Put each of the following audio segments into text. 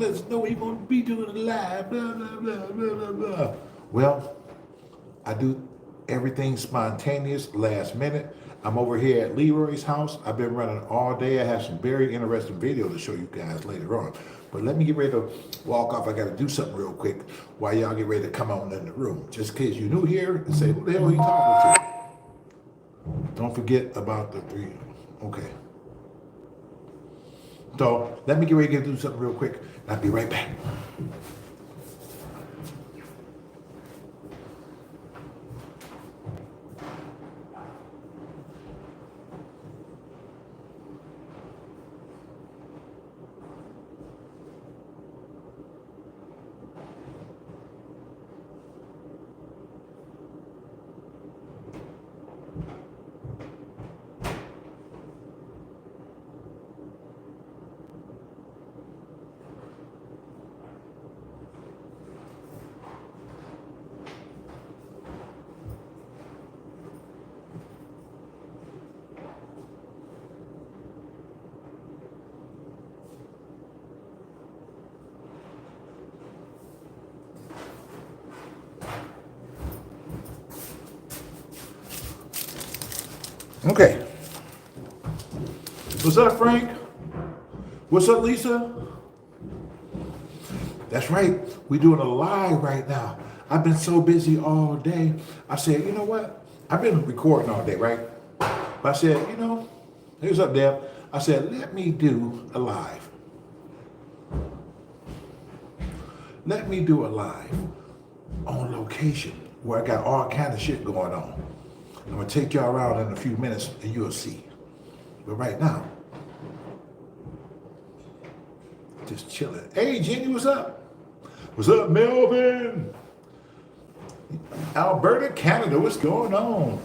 let us know what you're going to be doing live, blah, blah, blah, blah, blah, blah. Well, I do everything spontaneous, last minute. I'm over here at Leroy's house. I've been running all day. I have some very interesting video to show you guys later on. But let me get ready to walk off. I got to do something real quick while y'all get ready to come on in the room. Just in case you're new here and say, who the hell are you talking to? Don't forget about the three. Okay. So let me get ready to do something real quick. And I'll be right back. Okay. What's up, Frank? What's up, Lisa? That's right. We're doing a live right now. I've been so busy all day. I said, you know what? I've been recording all day, right? But I said, you know, here's up, Deb. I said, let me do a live. Let me do a live on location where I got all kind of shit going on. I'm gonna take y'all around in a few minutes and you'll see. But right now, just chilling. Hey, Jenny, what's up? What's up, Melvin? Alberta, Canada, what's going on?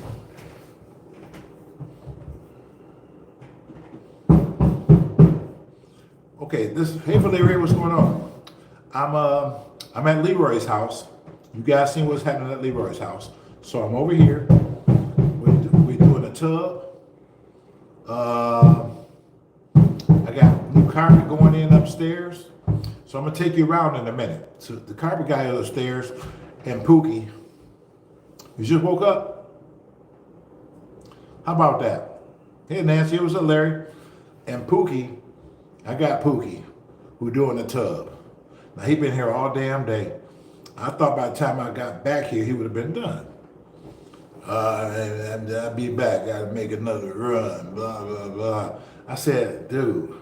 Okay, hey, Leroy, what's going on? I'm at Leroy's house. You guys seen what's happening at Leroy's house. So I'm over here. We're doing a tub. I got new carpet going in upstairs. So I'm gonna take you around in a minute. So the carpet guy is upstairs and Pookie. You just woke up? How about that? Hey Nancy, what's up, Larry? And Pookie, I got Pookie, who doing the tub. Now he been here all damn day. I thought by the time I got back here, he would have been done. And I'll be back. Gotta make another run. Blah blah blah. I said, dude.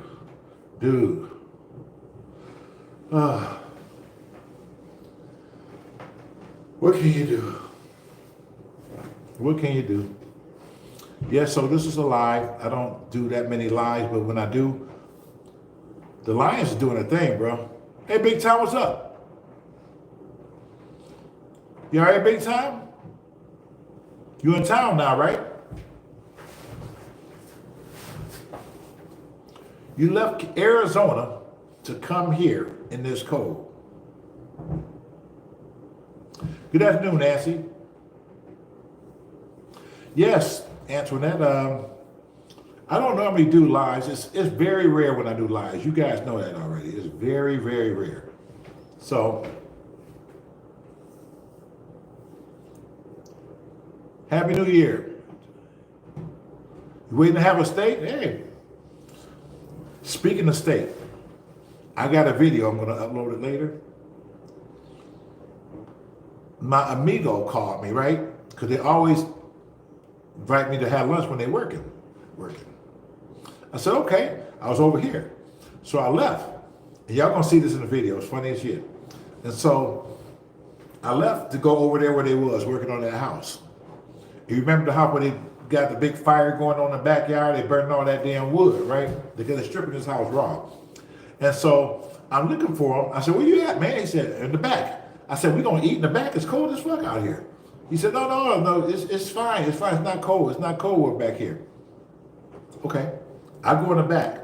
What can you do? What can you do? Yeah, so this is a live. I don't do that many lives, but when I do, the Lions are doing a thing, bro. Hey, Big Time, what's up? You all right, Big Time? You in town now, right? You left Arizona to come here in this cold. Good afternoon, Nancy. Yes, Antoinette. I don't normally do lives. It's very rare when I do lives. You guys know that already. It's very, very rare. So, Happy New Year. You waiting to have a steak? Hey. Speaking of steak, I got a video. I'm going to upload it later. My amigo called me, right? Because they always invite me to have lunch when they're working. I said, okay. I was over here. So I left. And y'all going to see this in the video. It's funny as shit. And so I left to go over there where they was working on that house. You remember the house where they got the big fire going on in the backyard? They burning all that damn wood, right? Because they're stripping this house raw. And so I'm looking for him. I said, where you at, man? He said, in the back. I said, we gonna eat in the back? It's cold as fuck out here. He said, no, it's fine. It's fine. It's not cold. It's not cold back here. Okay. I go in the back.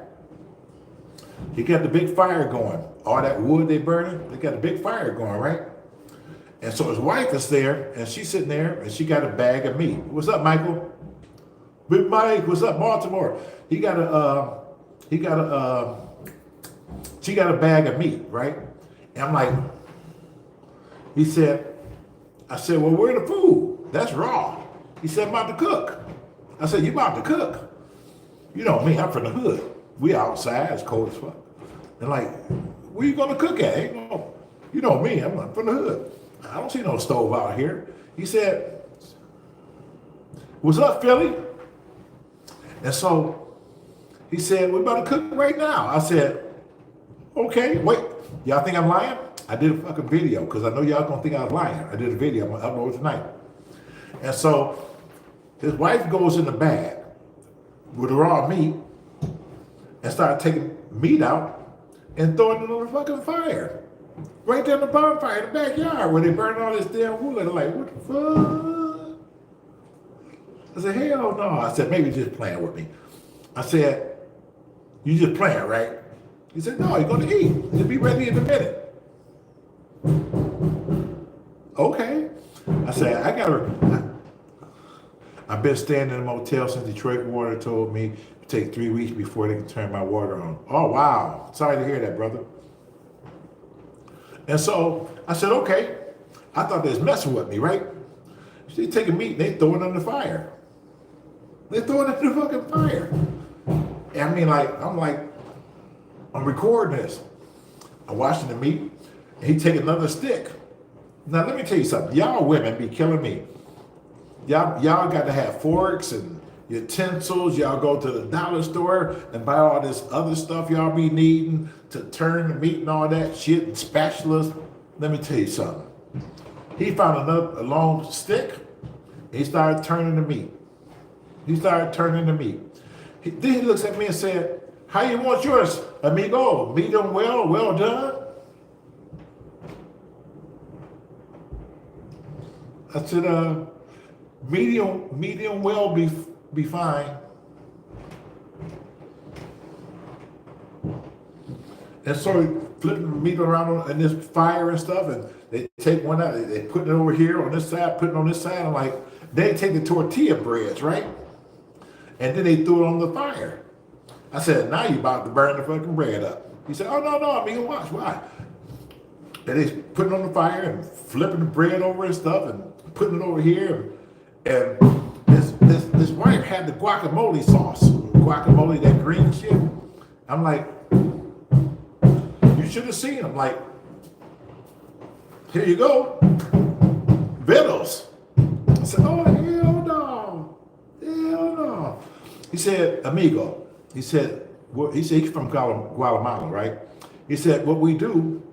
He got the big fire going. All that wood they burning, they got a big fire going, right? And so his wife is there, and she's sitting there, and she got a bag of meat. What's up, Michael? Big Mike, what's up, Baltimore? He got a she got a bag of meat, right? And I'm like, he said, I said, well, where the food? That's raw. He said, I'm about to cook. I said, you about to cook? You know me, I'm from the hood. We outside, it's cold as fuck. And like, where you gonna cook at? Ain't no, you know me, I'm from the hood. I don't see no stove out here. He said, what's up, Philly? And so he said, we're about to cook right now. I said, okay, wait, y'all think I'm lying? I did a fucking video because I know y'all gonna think I was lying. I did a video, I'm gonna upload it tonight. And so his wife goes in the bag with the raw meat and started taking meat out and throwing it on the fucking fire. Right there in the bonfire in the backyard where they burn all this damn wood. They're like, what the fuck? I said, hell no. I said, maybe just playing with me. I said, you just playing, right? He said, no, you're gonna eat. You'll be ready in a minute. Okay. I said, I've been staying in a motel since Detroit Water told me to take 3 weeks before they can turn my water on. Oh, wow. Sorry to hear that, brother. And so I said, okay. I thought they was messing with me, right? They taking meat and they throw it on the fire. They throw it in the fucking fire. And I mean, like, I'm recording this. I'm washing the meat, and he take another stick. Now, let me tell you something. Y'all women be killing me. Y'all got to have forks and utensils. Y'all go to the dollar store and buy all this other stuff y'all be needing to turn the meat and all that shit and spatulas. Let me tell you something. He found a long stick. He started turning the meat. Then he looks at me and said, how you want yours, amigo? Medium well, well done? I said, medium well be fine. And so he flipping the meat around in this fire and stuff, and they take one out, they put it over here on this side, put it on this side. I'm like, they take the tortilla breads, right? And then they threw it on the fire. I said, now you about to burn the fucking bread up. He said, oh, no, I mean, watch, why? And they put it on the fire and flipping the bread over and stuff and putting it over here. And this wife had the guacamole sauce. Guacamole, that green shit. I'm like, you should have seen. I'm like, here you go. Vittles. I said, oh, hell no. Hell no. He said, amigo. He said he's from Guatemala, right? He said, what we do,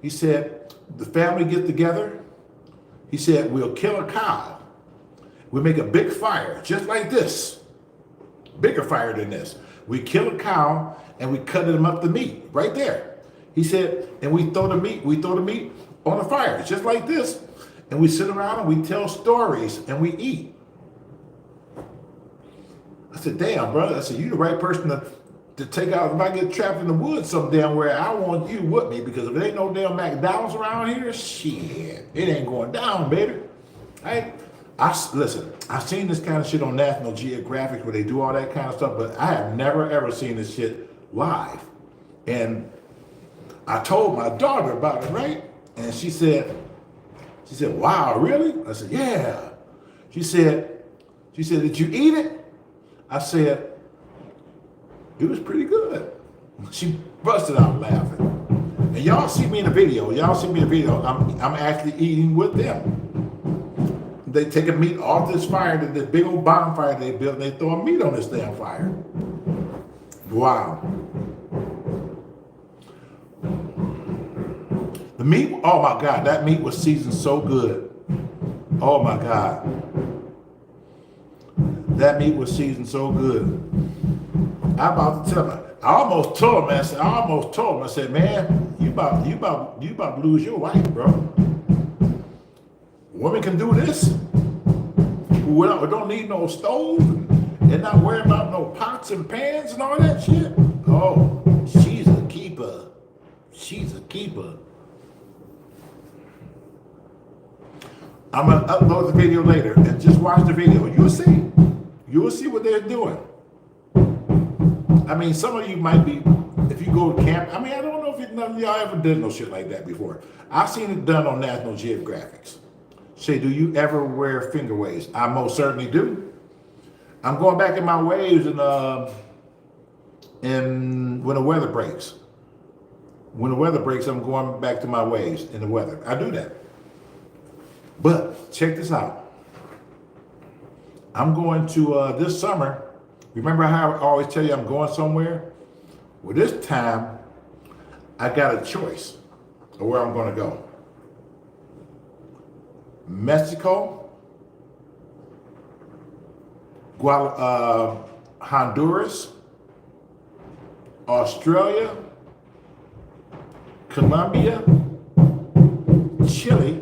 he said, the family get together. He said, we'll kill a cow. We make a big fire, just like this. Bigger fire than this. We kill a cow and we cut them up the meat right there. He said, and we throw the meat on the fire, just like this. And we sit around and we tell stories and we eat. I said, damn, brother. I said, you the right person to take out. If I get trapped in the woods some damn where, I want you with me, because if there ain't no damn McDonald's around here, shit, it ain't going down, baby. Listen, I've seen this kind of shit on National Geographic where they do all that kind of stuff, but I have never ever seen this shit live. And I told my daughter about it, right? And she said, wow, really? I said, yeah. She said, did you eat it? I said, it was pretty good. She busted out laughing. And y'all see me in the video. I'm actually eating with them. They taking meat off this fire, this big old bonfire they built, and they throwing meat on this damn fire. Wow. The meat, oh my God, that meat was seasoned so good. Oh my God. That meat was seasoned so good. I about to tell him. I almost told him. I said, man, you about to lose your wife, bro. Women can do this. We don't need no stove. They're not worried about no pots and pans and all that shit. Oh, she's a keeper. She's a keeper. I'm gonna upload the video later and just watch the video. You'll see. You'll see what they're doing. I mean, some of you might be, if you go to camp, I mean, I don't know if if none of y'all ever done no shit like that before. I've seen it done on National Geographics. Say, do you ever wear finger waves? I most certainly do. I'm going back in my waves and when the weather breaks. When the weather breaks, I'm going back to my waves in the weather. I do that. But check this out. I'm going to this summer. Remember how I always tell you I'm going somewhere? Well, this time I got a choice of where I'm going to go. Mexico, Honduras, Australia, Colombia, Chile,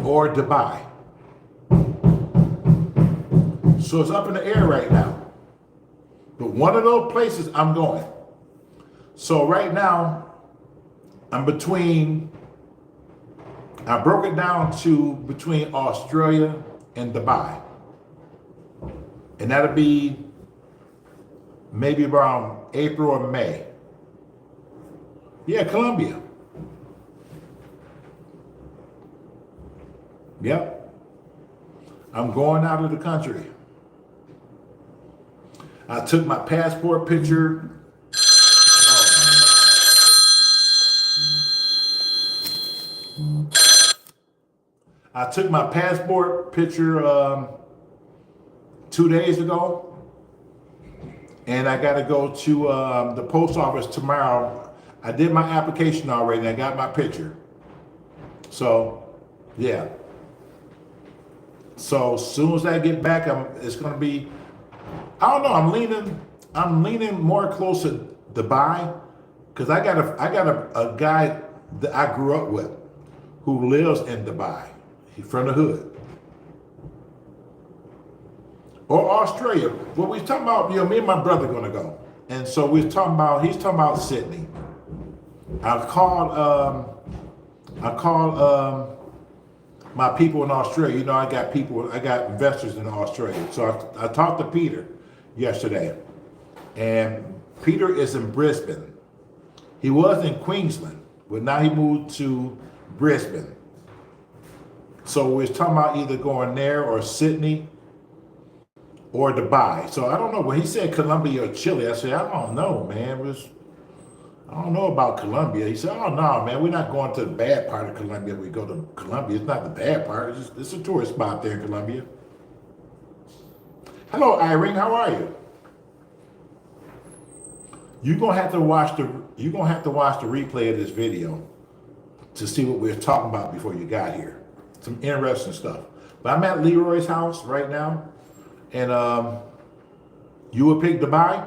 or Dubai. So it's up in the air right now. But one of those places I'm going. So right now, I'm between, I broke it down to between Australia and Dubai. And that'll be maybe around April or May. Yeah, Colombia. Yep. I'm going out of the country. I took my passport picture. I took my passport picture 2 days ago, and I got to go to the post office tomorrow. I did my application already, and I got my picture. So, yeah. So as soon as I get back, it's going to be. I don't know. I'm leaning more close to Dubai because I got a guy that I grew up with who lives in Dubai. He's from the hood. Or Australia. What we talking about, me and my brother gonna go. And so he's talking about Sydney. I called my people in Australia. I got investors in Australia. So I talked to Peter yesterday. And Peter is in Brisbane. He was in Queensland, but now he moved to Brisbane. So we're talking about either going there or Sydney or Dubai. So I don't know. When he said Colombia or Chile, I said, I don't know, man. I don't know about Colombia. He said, oh, no, man, we're not going to the bad part of Colombia. We go to Colombia. It's not the bad part. It's a tourist spot there in Colombia. Hello, Irene. How are you? You're gonna have to watch the replay of this video to see what we're talking about before you got here. Some interesting stuff. But I'm at Leroy's house right now, and you would pick Dubai?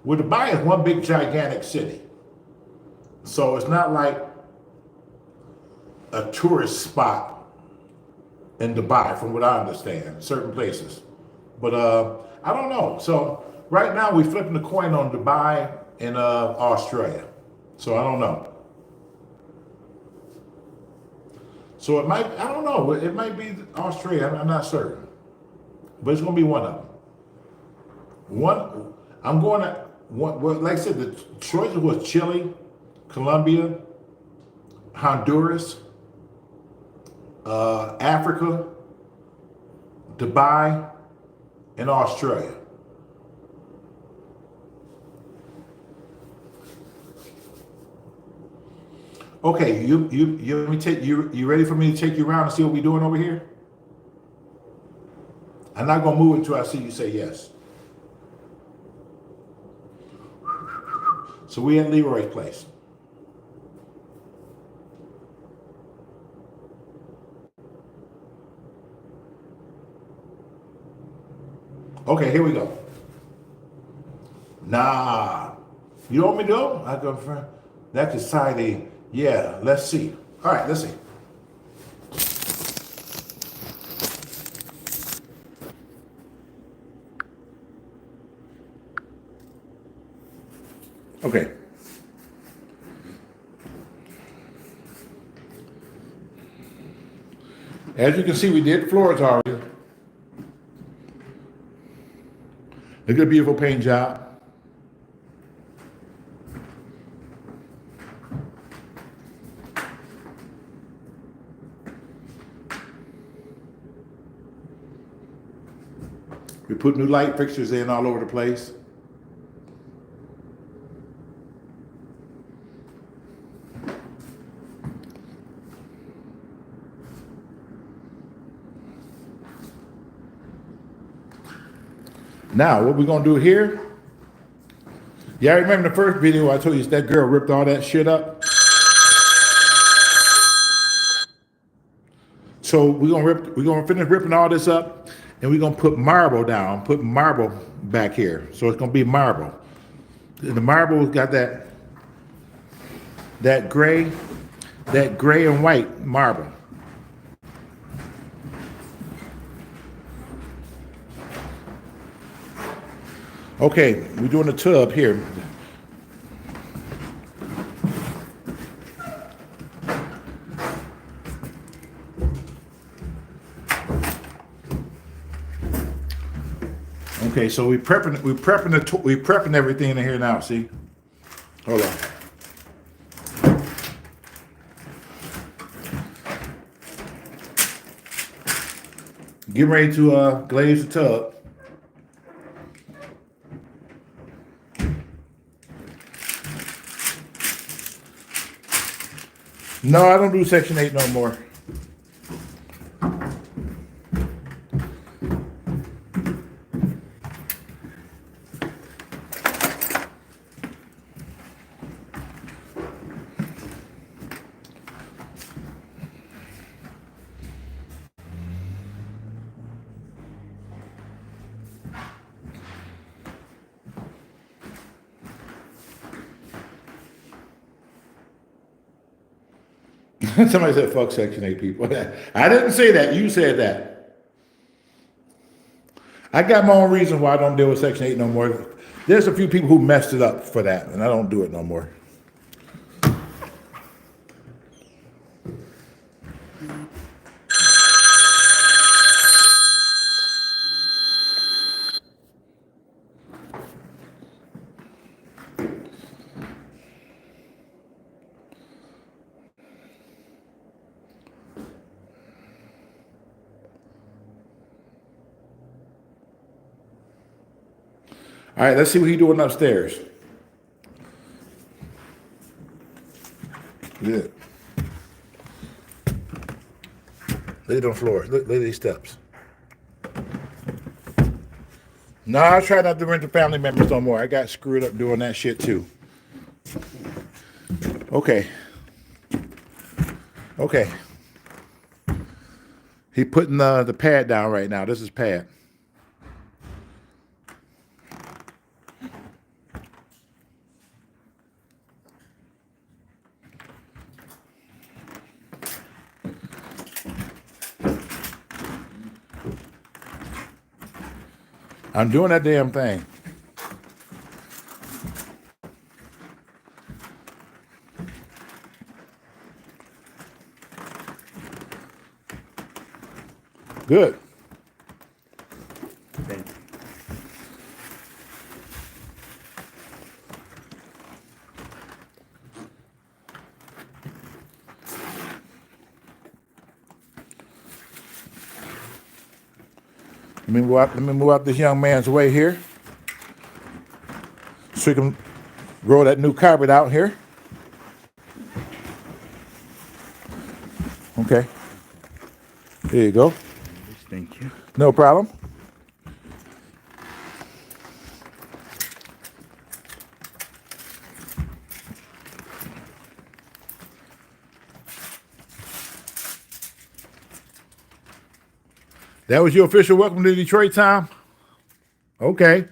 Well, Dubai is one big gigantic city. So it's not like a tourist spot in Dubai, from what I understand, certain places. But I don't know. So right now we're flipping the coin on Dubai and Australia. So I don't know. So it might, I don't know. It might be Australia. I'm not certain. But it's going to be one of them. I'm going to, well, like I said, the choices was Chile, Colombia, Honduras, Africa, Dubai, and Australia. Okay, you let me take you ready for me to take you around and see what we're doing over here? I'm not gonna move until I see you say yes. So we at Leroy's place. Okay, here we go. Nah, you know what me do? I go, friend. That's exciting. Yeah, let's see. All right, let's see. Okay. As you can see, we did floors already. Look at a beautiful paint job. We put new light fixtures in all over the place. Now, what we're gonna do here, yeah, I remember the first video I told you that girl ripped all that shit up. So we're gonna finish ripping all this up, and we're gonna put marble down, put marble back here. So it's gonna be marble. The marble got that gray and white marble. Okay, we're doing a tub here. Okay, so we're prepping everything in here now. See, hold on. Getting ready to glaze the tub. No, I don't do Section 8 no more. Somebody said, fuck Section 8 people. I didn't say that. You said that. I got my own reason why I don't deal with Section 8 no more. There's a few people who messed it up for that, and I don't do it no more. All right, let's see what he's doing upstairs. Good. Lay it on the floor. Look at these steps. No, I try not to rent to family members no more. I got screwed up doing that shit too. Okay. Okay. He putting the pad down right now. This is pad. I'm doing that damn thing. Good. Thank you. Let me move out this young man's way here, so he can roll that new carpet out here. Okay. There you go. Thank you. No problem. That was your official welcome to Detroit, Tom? Okay.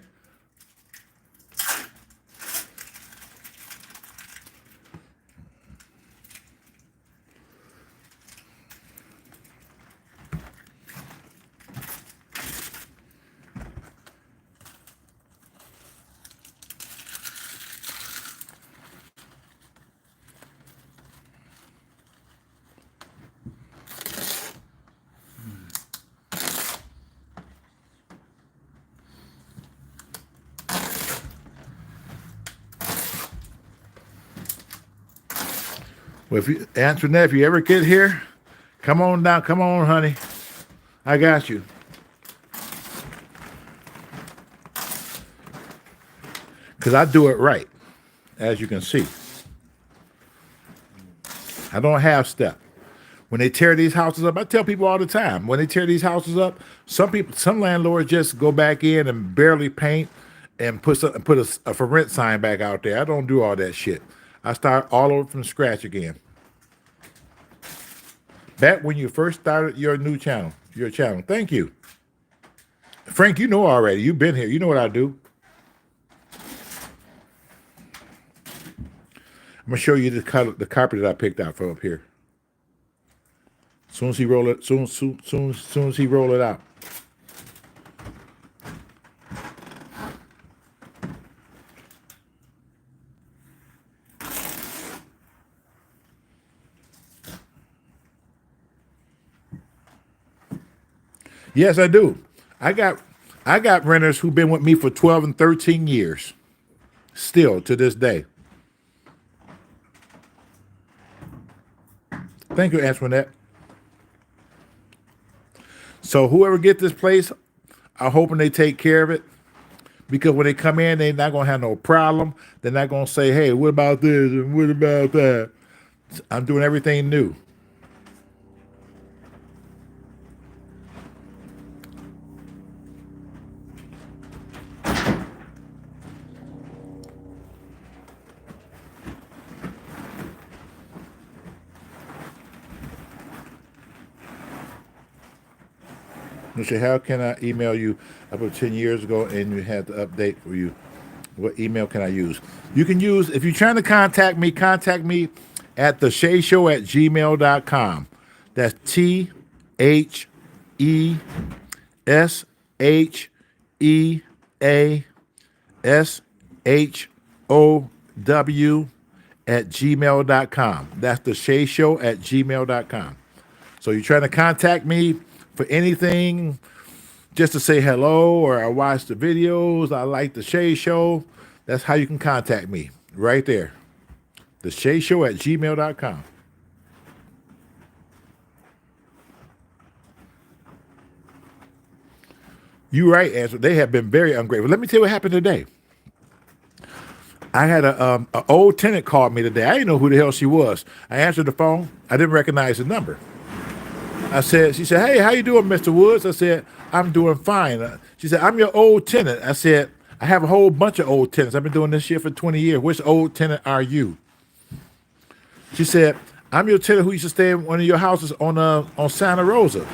Well, if you, Antoinette, if you ever get here, come on down. Come on, honey. I got you. Because I do it right, as you can see. I don't half step. When they tear these houses up, I tell people all the time, when they tear these houses up, some landlords just go back in and barely paint and put a for rent sign back out there. I don't do all that shit. I start all over from scratch again. Back when you first started your channel. Thank you. Frank, you know already. You've been here. You know what I do. I'm gonna show you the carpet that I picked out from up here. Soon as he roll it out. Yes, I do. I got renters who've been with me for 12 and 13 years. Still to this day. Thank you, Antoinette. So whoever gets this place, I'm hoping they take care of it. Because when they come in, they're not going to have no problem. They're not going to say, hey, what about this and what about that? I'm doing everything new. Michelle, how can I email you up to 10 years ago and you had the update for you? What email can I use? You can use, if you're trying to contact me at thesheashow@gmail.com. That's THESHEASHOW That's thesheashow@gmail.com. So you're trying to contact me for anything, just to say hello, or I watch the videos, I like the SHEA Show, that's how you can contact me, right there. The SHEA Show@gmail.com. You're right, Answer. They have been very ungrateful. Let me tell you what happened today. I had an old tenant called me today. I didn't know who the hell she was. I answered the phone. I didn't recognize the number. She said, hey, how you doing, Mr. Woods? I said, I'm doing fine. She said, I'm your old tenant. I said, I have a whole bunch of old tenants. I've been doing this shit for 20 years. Which old tenant are you? She said, I'm your tenant who used to stay in one of your houses on Santa Rosa.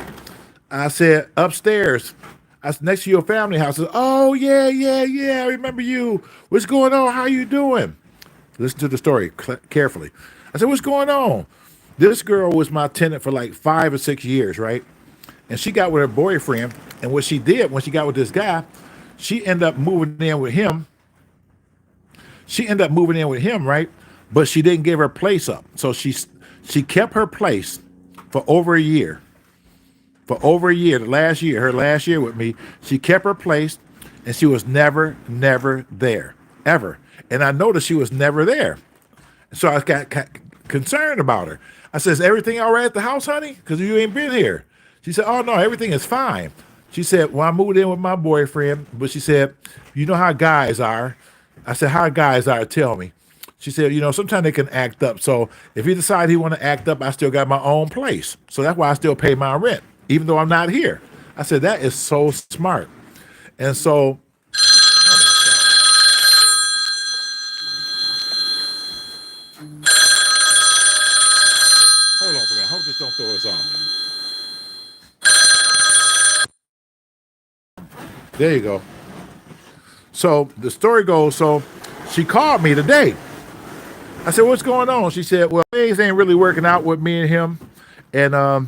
I said, upstairs. I said, next to your family house. I said, oh, yeah, I remember you. What's going on? How you doing? Listen to the story carefully. I said, what's going on? This girl was my tenant for like 5 or 6 years, right? And she got with her boyfriend. And what she did when she got with this guy, she ended up moving in with him. Right? But she didn't give her place up. So she kept her place for over a year. Her last year with me, she kept her place, and she was never there, ever. And I noticed she was never there. So I got concerned about her. I said, is everything all right at the house, honey? Because you ain't been here. She said, oh, no, everything is fine. She said, well, I moved in with my boyfriend, but she said, you know how guys are. I said, how guys are, tell me. She said, sometimes they can act up. So if he decides he want to act up, I still got my own place. So that's why I still pay my rent, even though I'm not here. I said, that is so smart. And so, hold on for a minute. I hope this don't throw us off. There you go. So the story goes, so she called me today. I said, what's going on? She said, well, things ain't really working out with me and him. And I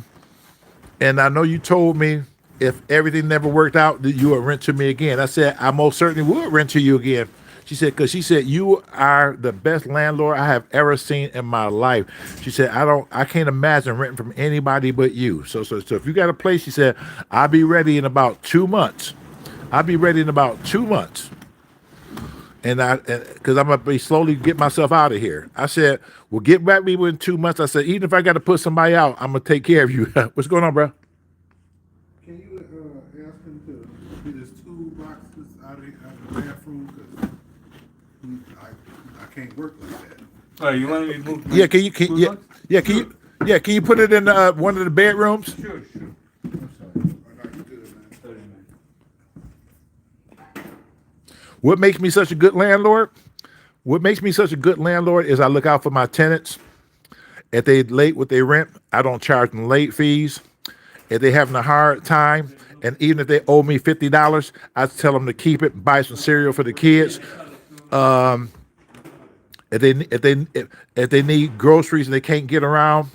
know you told me if everything never worked out, that you would rent to me again. I said, I most certainly would rent to you again. She said, because she said, you are the best landlord I have ever seen in my life. She said, I can't imagine renting from anybody but you. So if you got a place, she said, I'll be ready in about 2 months. And because I'm gonna be slowly get myself out of here. I said, "Well, get back me within 2 months." I said, "Even if I got to put somebody out, I'm gonna take care of you." What's going on, bro? Can you ask him to get his toolboxes out of the bathroom? Because I can't work like that. Oh, you want me to move? Yeah, can you put it in one of the bedrooms? Sure. I'm sorry. I know you good, man. What makes me such a good landlord? What makes me such a good landlord is I look out for my tenants. If they late with their rent, I don't charge them late fees. If they having a hard time, and even if they owe me $50, I tell them to keep it and buy some cereal for the kids. If they need groceries and they can't get around,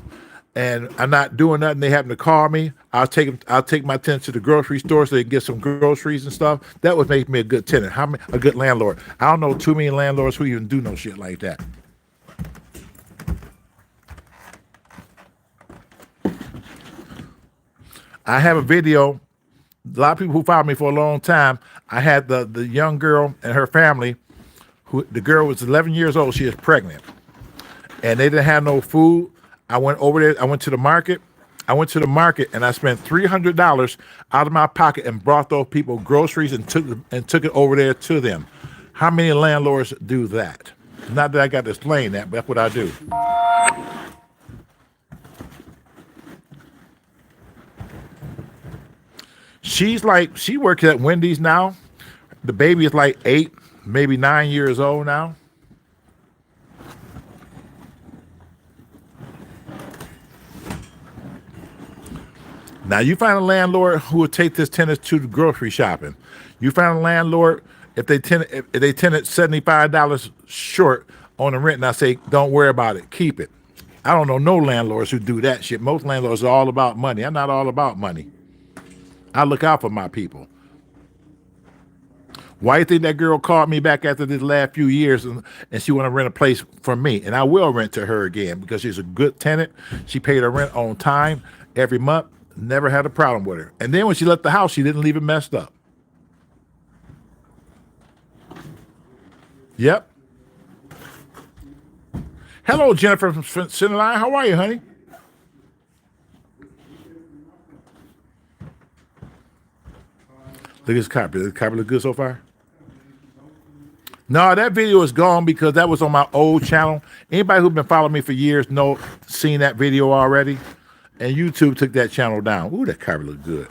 and I'm not doing nothing, they happen to call me. I'll take my tenants to the grocery store so they can get some groceries and stuff. That would make me a good tenant. A good landlord. I don't know too many landlords who even do no shit like that. I have a video. A lot of people who followed me for a long time. I had the young girl and her family. The girl was 11 years old. She was pregnant, and they didn't have no food. I went over there. I went to the market. And I spent $300 out of my pocket and brought those people groceries and took it over there to them. How many landlords do that? Not that I got to explain that, but that's what I do. She works at Wendy's now. The baby is like 8, maybe 9 years old now. Now you find a landlord who will take this tenant to the grocery shopping. You find a landlord if they tenant $75 short on the rent, and I say, don't worry about it, keep it. I don't know no landlords who do that shit. Most landlords are all about money. I'm not all about money. I look out for my people. Why do you think that girl called me back after this last few years and she want to rent a place from me? And I will rent to her again because she's a good tenant. She paid her rent on time every month. Never had a problem with her. And then when she left the house, she didn't leave it messed up. Yep. Hello, Jennifer from Cineline. How are you, honey? Look at this carpet. Does the carpet look good so far? No, that video is gone because that was on my old channel. Anybody who's been following me for years seen that video already. And YouTube took that channel down. Ooh, that carpet look good.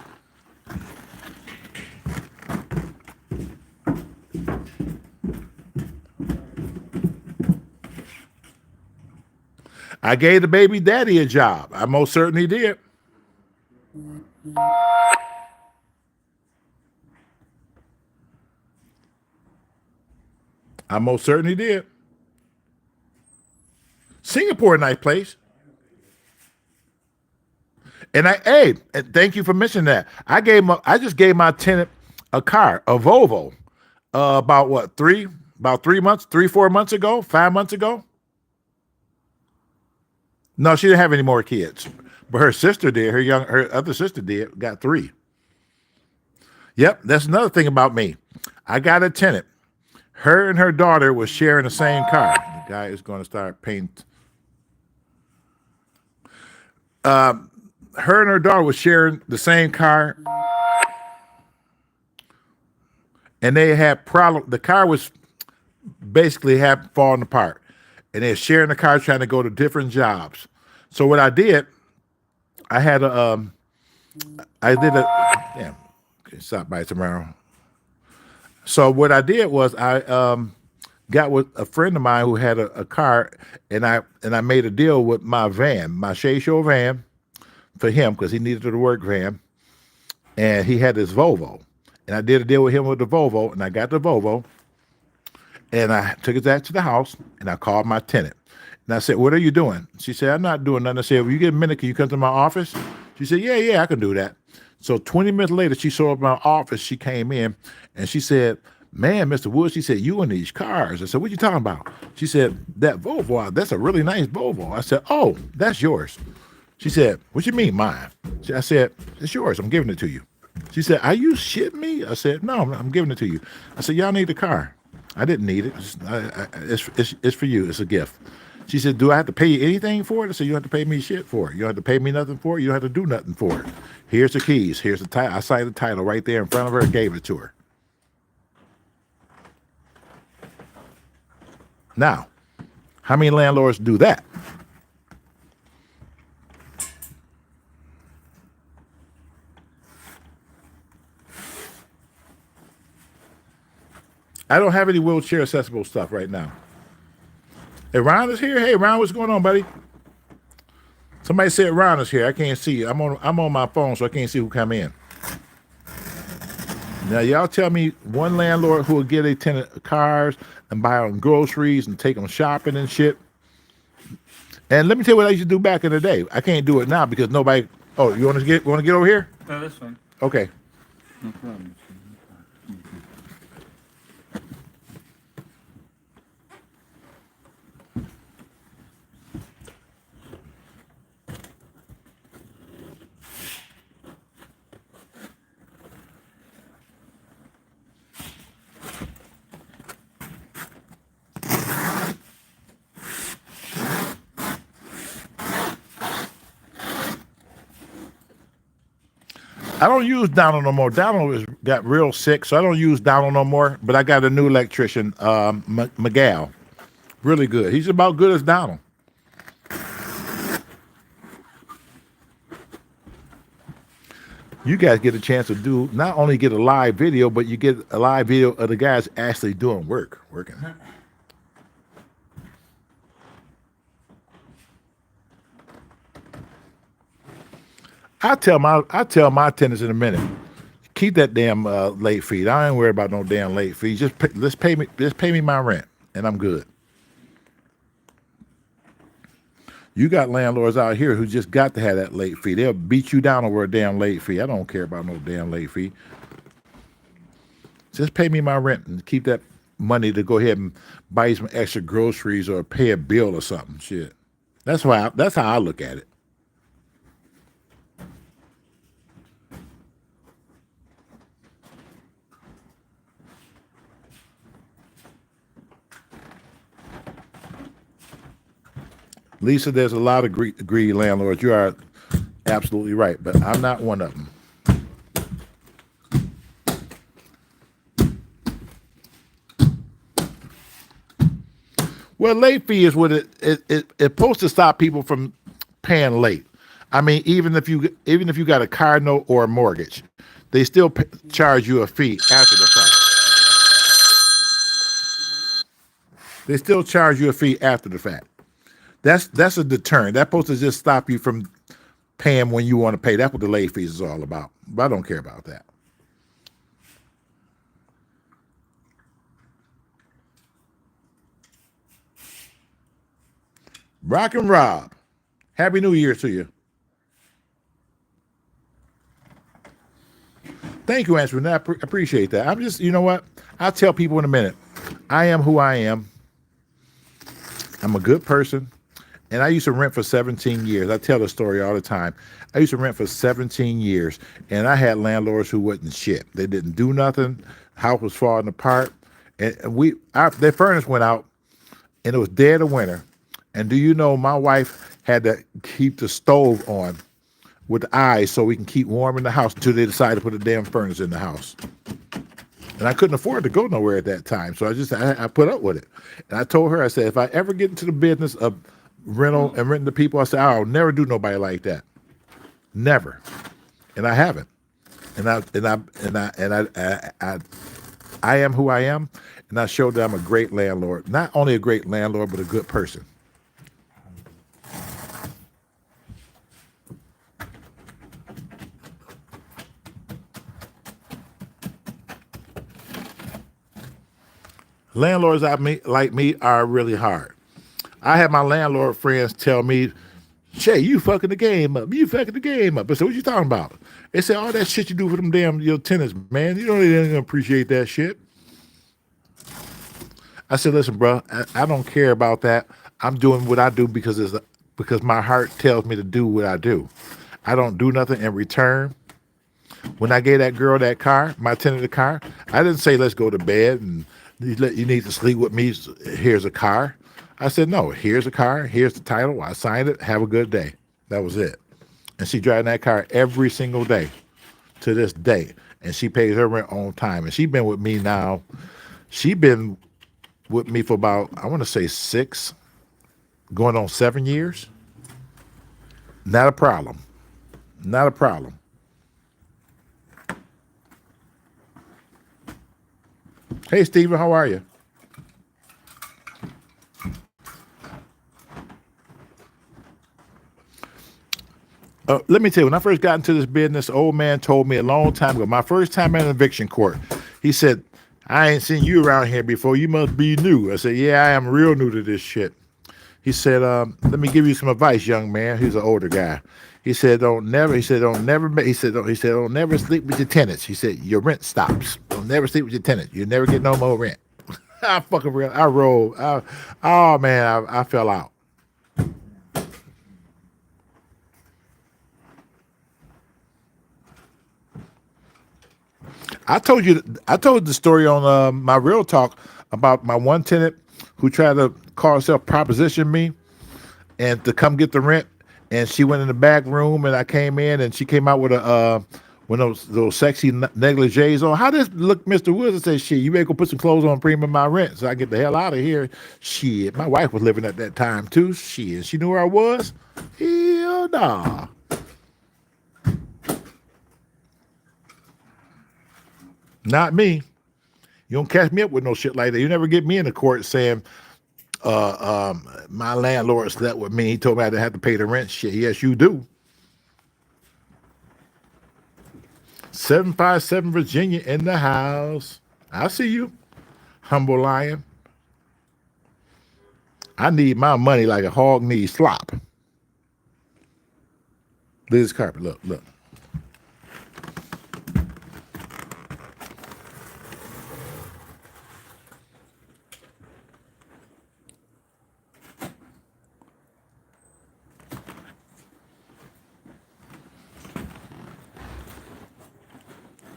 I gave the baby daddy a job. I most certainly did. I most certainly did. Singapore, a nice place. And and thank you for mentioning that. I just gave my tenant a car, a Volvo, about 4 months ago, 5 months ago. No, she didn't have any more kids, but her sister did. Her other sister did. Got 3. Yep, that's another thing about me. I got a tenant. Her and her daughter was sharing the same car. The guy is going to start painting. Her and her daughter was sharing the same car, and they had problem. The car was basically falling apart, and they're sharing the car, trying to go to different jobs. So what I did, I did a damn. Stop by tomorrow. So what I did was I got with a friend of mine who had a car, and I made a deal with my van, my SHEA van, for him because he needed a work van, and he had this Volvo, and I did a deal with him with the Volvo, and I got the Volvo, and I took it back to the house, and I called my tenant, and I said, "What are you doing?" She said, "I'm not doing nothing." I said, "Well, you get a minute, can you come to my office?" She said, "Yeah, I can do that." So 20 minutes later, she showed up in my office. She came in, and she said, "Man, Mr. Wood," she said, "you in these cars." I said, "What you talking about?" She said, "That Volvo, that's a really nice Volvo." I said, "Oh, that's yours." She said, "What you mean mine?" I said, "It's yours. I'm giving it to you." She said, "Are you shitting me?" I said, "No, I'm giving it to you." I said, "Y'all need the car." I didn't need it. It's for you. It's a gift. She said, do I have to pay you anything for it? I said, you don't have to pay me shit for it. You don't have to pay me nothing for it. You don't have to do nothing for it. Here's the keys. Here's the title. I signed the title right there in front of her and gave it to her. Now, how many landlords do that? I don't have any wheelchair accessible stuff right now. Hey, Ron is here. Hey, Ron, what's going on, buddy? Somebody said Ron is here. I can't see you. I'm on my phone, so I can't see who come in. Now, y'all tell me one landlord who will get a tenant cars and buy them groceries and take them shopping and shit. And let me tell you what I used to do back in the day. I can't do it now because nobody. Oh, you want to get over here? No, that's fine. Okay. No problem. I don't use Donald no more. Donald got real sick, so I don't use Donald no more. But I got a new electrician, Miguel. Really good. He's about good as Donald. You guys get a chance to do not only get a live video, but you get a live video of the guys actually doing working. I tell my tenants in a minute, keep that damn late fee. I ain't worried about no damn late fee. Just pay me my rent, and I'm good. You got landlords out here who just got to have that late fee. They'll beat you down over a damn late fee. I don't care about no damn late fee. Just pay me my rent and keep that money to go ahead and buy you some extra groceries or pay a bill or something. Shit. That's how I look at it. Lisa, there's a lot of greedy landlords. You are absolutely right, but I'm not one of them. Well, late fee is what it's supposed to stop people from paying late. I mean, even if you got a car note or a mortgage, they still charge you a fee after the fact. They still charge you a fee after the fact. That's a deterrent. That's supposed to just stop you from paying when you want to pay. That's what the late fees is all about. But I don't care about that. Rock and Rob, Happy New Year to you. Thank you, Answer. I appreciate that. I'm just, you know what? I'll tell people in a minute. I am who I am. I'm a good person. And I used to rent for 17 years. I tell the story all the time. I used to rent for 17 years, and I had landlords who wasn't shit. They didn't do nothing. House was falling apart, and their furnace went out, and it was dead of winter. And do you know my wife had to keep the stove on with the eyes so we can keep warm in the house until they decided to put a damn furnace in the house. And I couldn't afford to go nowhere at that time, so I put up with it. And I told her, I said, if I ever get into the business of rental and renting to people, I said, I'll never do nobody like that. Never. And I haven't. And I am who I am, and I showed that I'm a great landlord. Not only a great landlord, but a good person. Landlords like me are really hard. I have my landlord friends tell me, Shay, you fucking the game up. You fucking the game up. I said, what you talking about? They said, all that shit you do for them damn your tenants, man. You don't even appreciate that shit. I said, listen, bro, I don't care about that. I'm doing what I do because my heart tells me to do what I do. I don't do nothing in return. When I gave that girl that car, my tenant the car, I didn't say let's go to bed and You need to sleep with me. Here's a car. I said, no, here's a car. Here's the title. I signed it. Have a good day. That was it. And she driving that car every single day to this day. And she pays her rent on time. And she's been with me now. She been with me for about, I want to say 6, going on 7 years. Not a problem. Not a problem. Hey, Steven, how are you? Let me tell you, when I first got into this business, the old man told me a long time ago, my first time in an eviction court, he said, I ain't seen you around here before. You must be new. I said, yeah, I am real new to this shit. He said, let me give you some advice, young man. He's an older guy. He said, don't never sleep with your tenants. He said, your rent stops. Don't never sleep with your tenants. You never get no more rent. I fucking real. I rolled. Oh man, I fell out. I told the story on my Real Talk about my one tenant who tried to call herself proposition me and to come get the rent, and she went in the back room, and I came in, and she came out with a one of those sexy negligees on. How does look, Mr. Woods? I said, shit, you better go put some clothes on, premium my rent, so I get the hell out of here. Shit, my wife was living at that time too. Shit, she knew where I was. Hell nah. Not me. You don't catch me up with no shit like that. You never get me in the court saying, my landlord slept with me. He told me I didn't have to pay the rent. Shit, yes, you do. 757 Virginia in the house. I see you, humble lion. I need my money like a hog needs slop. Look at this carpet. Look, look.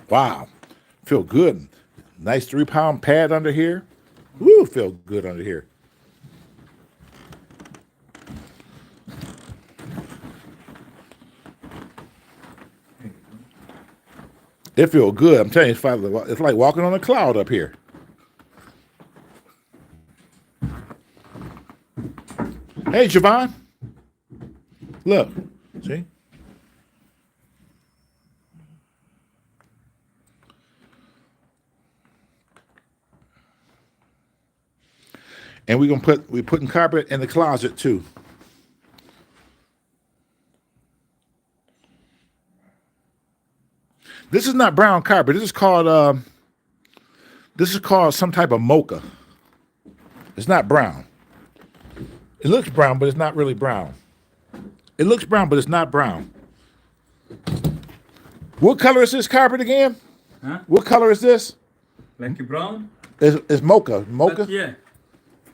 Wow, feel good. Nice 3-pound pad under here. Woo, feel good under here. It feels good. I'm telling you, it's like walking on a cloud up here. Hey, Javon. Look, see? And we're putting carpet in the closet too. This is not brown carpet. This is called some type of mocha. It's not brown. It looks brown, but it's not really brown. It looks brown, but it's not brown. What color is this carpet again? Huh? What color is this? Like brown? It's mocha. Mocha? Yeah.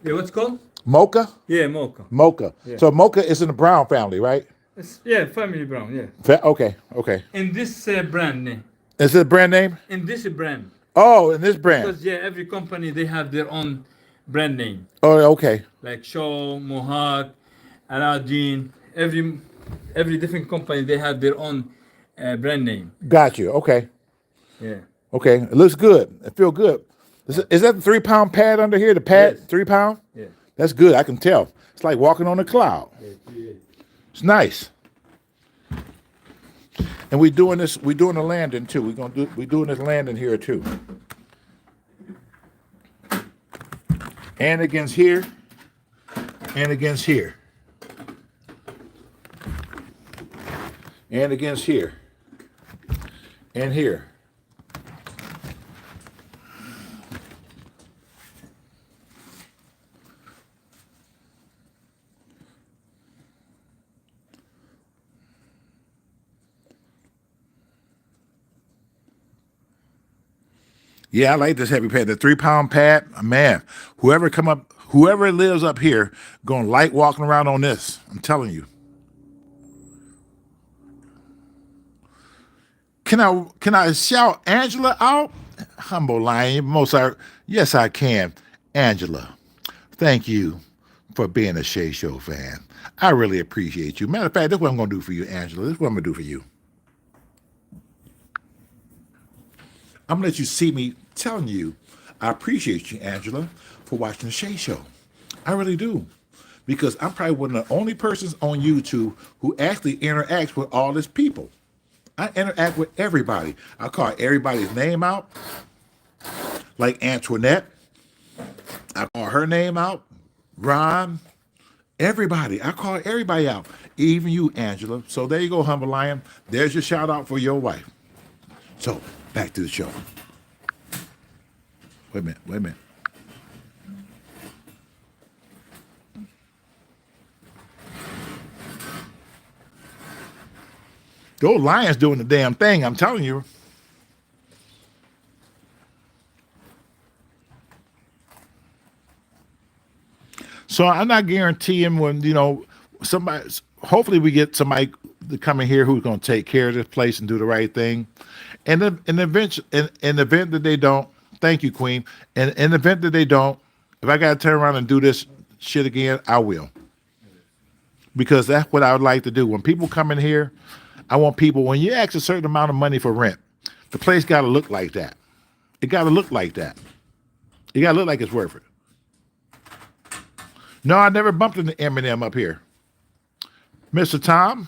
Yeah, what's it called? Mocha? Yeah, mocha. Mocha. Yeah. So mocha is in the brown family, right? Yeah, family brown, yeah. Okay. In this brand name. Is it a brand name? In this brand. Oh, in this brand. Because, yeah, every company, they have their own brand name. Oh, okay. Like Shaw, Mohawk, Aladdin. Every different company, they have their own brand name. Got you. Okay. Yeah. Okay. It looks good. It feels good. Is that the 3-pound pad under here? The pad, Yes. 3 pound? Yeah. That's good. I can tell. It's like walking on a cloud. Yeah. It's nice. And we're doing the landing too. We're doing this landing here too. And against here. And against here. And against here. And here. Yeah, I like this heavy pad. The 3-pound pad, man. Whoever lives up here, gonna like walking around on this. I'm telling you. Can I shout Angela out? Humble lion, Yes, I can. Angela, thank you for being a Shea Show fan. I really appreciate you. Matter of fact, this is what I'm going to do for you, Angela. This is what I'm going to do for you. I'm going to let you see me telling you I appreciate you, Angela, for watching the Shea Show. I really do. Because I'm probably one of the only persons on YouTube who actually interacts with all these people. I interact with everybody. I call everybody's name out, like Antoinette. I call her name out, Ron, everybody. I call everybody out, even you, Angela. So there you go, Humble Lion. There's your shout out for your wife. So back to the show. Wait a minute. The old lion's doing the damn thing, I'm telling you. So I'm not guaranteeing when, somebody, hopefully we get somebody to come in here who's going to take care of this place and do the right thing. And in the event that they don't, thank you, Queen. And in the event that they don't, if I got to turn around and do this shit again, I will. Because that's what I would like to do. When people come in here, I want people, when you ask a certain amount of money for rent, the place got to look like that. It got to look like that. It got to look like it's worth it. No, I never bumped into Eminem up here. Mr. Tom,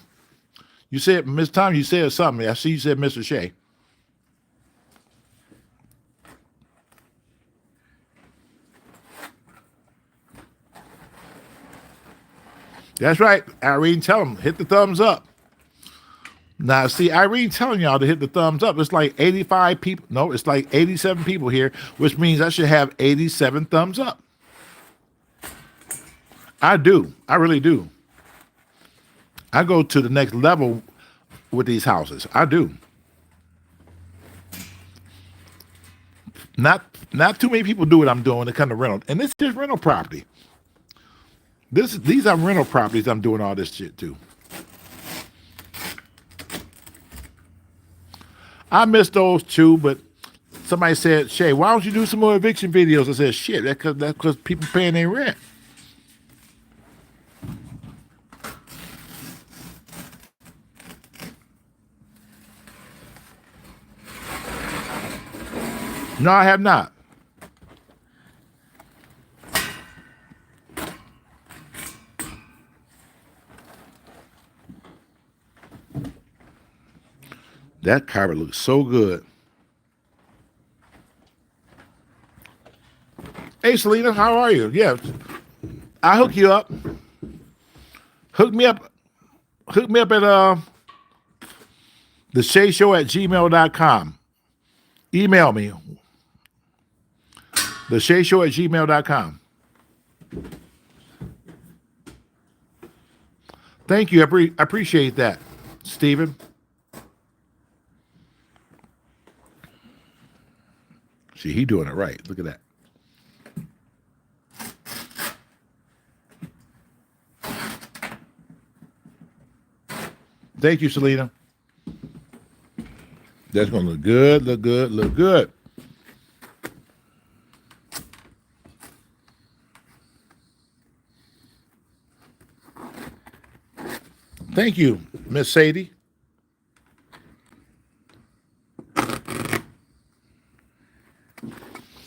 you said, Mr. Tom, you said something. I see you said Mr. Shea. That's right. Irene, tell him, hit the thumbs up. Now, see, Irene telling y'all to hit the thumbs up. It's like 85 people. No, it's like 87 people here, which means I should have 87 thumbs up. I do. I really do. I go to the next level with these houses. I do. Not too many people do what I'm doing to kind of rental. And this is rental property. These are rental properties I'm doing all this shit to. I missed those too, but somebody said, Shay, why don't you do some more eviction videos? I said, shit, that's because people paying their rent. No, I have not. That carpet looks so good. Hey, Selena, how are you? Yeah, I hook you up. Hook me up at the Shay Show at gmail.com. Email me. The Shay Show at gmail.com. Thank you. I appreciate that, Stephen. See, he doing it right. Look at that. Thank you, Selena. That's going to look good, look good, look good. Thank you, Miss Sadie.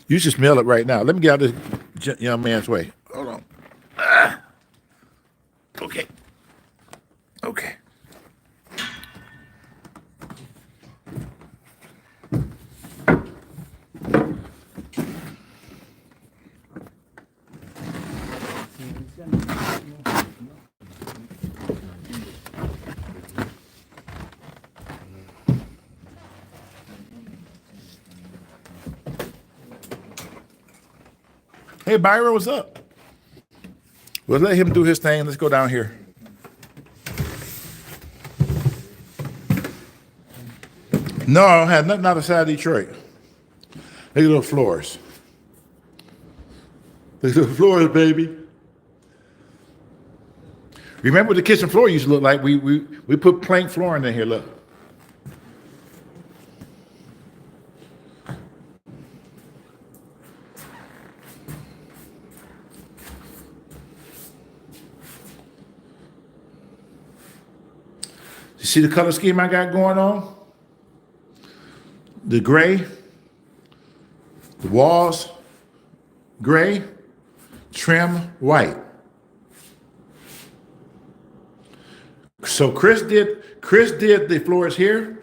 You should smell it right now. Let me get out of this young man's way. Hold on. Okay. Okay. Hey, Byron, what's up? Well, let him do his thing. Let's go down here. No, I don't have nothing outside Detroit. Look at those floors. Look at the floors, baby. Remember what the kitchen floor used to look like? We put plank flooring in here, look. You see the color scheme I got going on? The gray, the walls, gray, trim, white. So Chris did the floors here,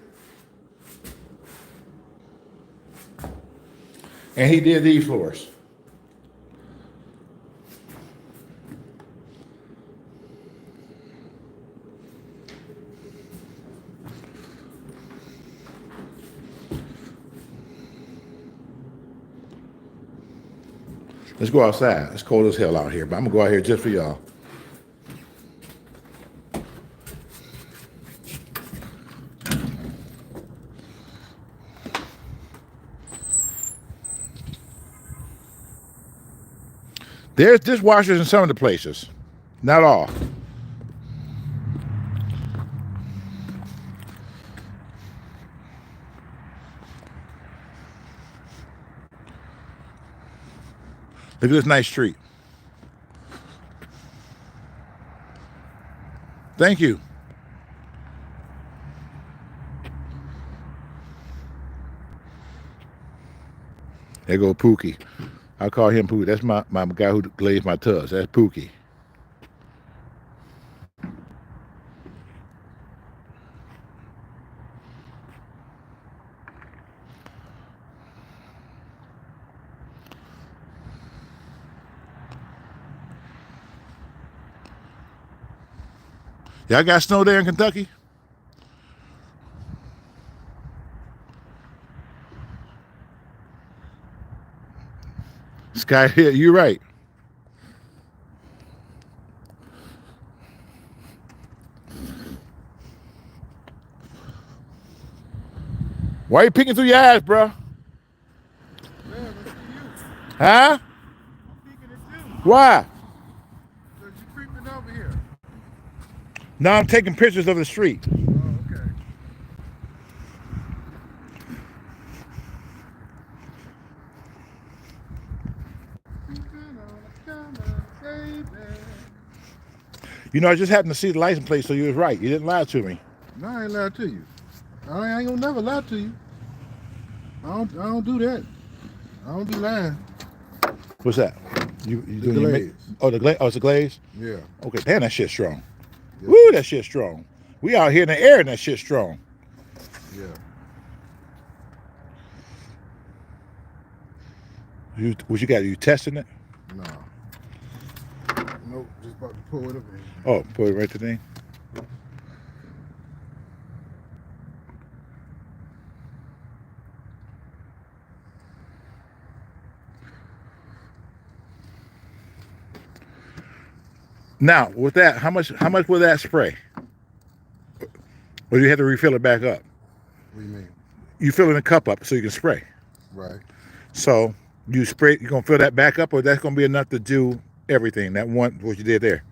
and he did these floors. Let's go outside. It's cold as hell out here, but I'm gonna go out here just for y'all. There's dishwashers in some of the places, not all. Look at this nice street. Thank you. There go Pookie. I call him Pookie. That's my guy who glazed my tubs. That's Pookie. Y'all got snow there in Kentucky? Sky, you're right. Why you peeking through your eyes, bro? Huh? Why? Because you're creeping over here. No, I'm taking pictures of the street. Oh, okay. You know, I just happened to see the license plate, so you was right. You didn't lie to me. No, I ain't lied to you. I ain't gonna never lie to you. I don't do that. I don't be lying. What's that? You The doing your glaze. Oh, the glaze. Oh, it's a glaze. Yeah. Okay, damn, that shit's strong. Yeah. Woo, that shit's strong. We out here in the air, and that shit's strong. Yeah. What you got? You testing it? No. Nope. Just about to pull it up. Oh, put it right to the thing. Now, with that, how much will that spray? Or do you have to refill it back up? What do you mean? You fill in a cup up so you can spray. Right. So you gonna fill that back up, or that's gonna be enough to do everything, what you did there?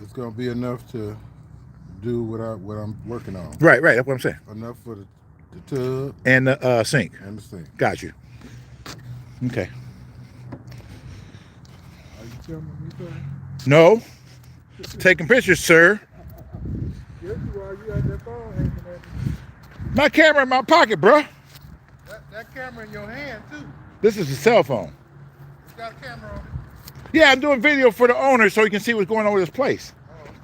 It's gonna be enough to do what I'm working on. Right, that's what I'm saying. Enough for the tub And the sink. and the sink. Got you. Okay. Are you telling me something? No. Taking pictures, sir. Yes, you are. You had that phone hanging at me. My camera in my pocket, bruh. That camera in your hand too. This is a cell phone. It's got a camera on it. Yeah, I'm doing video for the owner so he can see what's going on with this place.